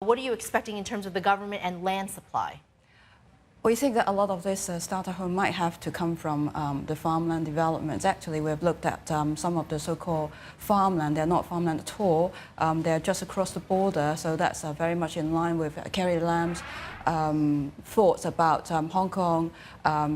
What are you expecting in terms of the government and land supply? We think that a lot of this starter home might have to come from the farmland developments. Actually, we've looked at some of the so-called farmland. They're not farmland at all. They're just across the border, so that's very much in line with Carrie Lam's thoughts about Hong Kong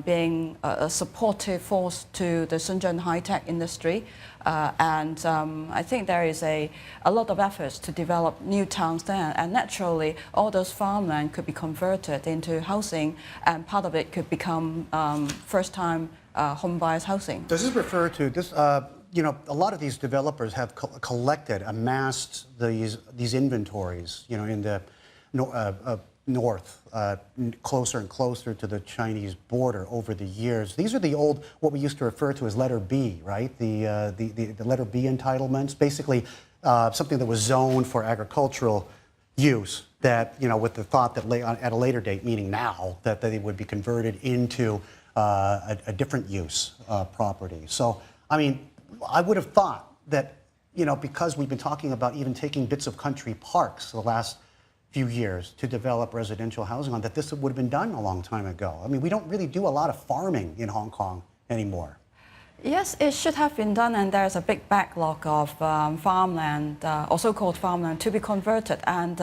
being a supportive force to the Shenzhen high-tech industry. I think there is a lot of efforts to develop new towns there, and naturally all those farmland could be converted into housing, and part of it could become first-time home buyers housing. Does this refer to this? You know, a lot of these developers have amassed these inventories, you know, in the north, closer and closer to the Chinese border over the years. These are the old, what we used to refer to as letter B, right? The letter B entitlements, basically something that was zoned for agricultural use that, you know, with the thought that at a later date, meaning now, that they would be converted into a different use property. So, I mean, I would have thought that, you know, because we've been talking about even taking bits of country parks the last few years to develop residential housing on, that this would have been done a long time ago. I mean, we don't really do a lot of farming in Hong Kong anymore. Yes, it should have been done, and there's a big backlog of farmland, or so-called farmland, to be converted. And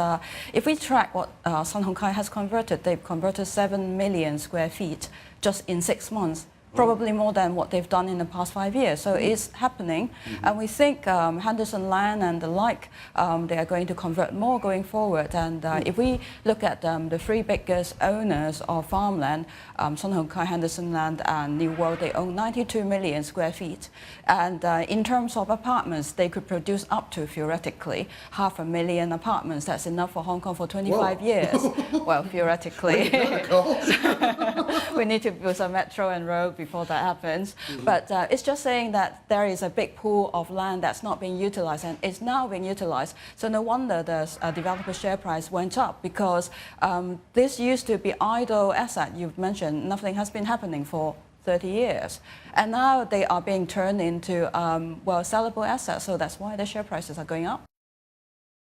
if we track what Sun Hung Kai has converted, they've converted 7 million square feet just in 6 months. Probably more than what they've done in the past 5 years. So it's happening. And we think Henderson Land and the like, they are going to convert more going forward. And if we look at the 3 biggest owners of farmland, Sun Hung Kai, Henderson Land and New World, they own 92 million square feet. And in terms of apartments, they could produce up to, theoretically, 500,000 apartments. That's enough for Hong Kong for 25 years. Well, theoretically. We need to build some metro and road before that happens. But it's just saying that there is a big pool of land that's not being utilized, and it's now being utilized. So no wonder the developer share price went up, because this used to be idle asset. You've mentioned nothing has been happening for 30 years. And now they are being turned into, well, sellable assets. So that's why the share prices are going up.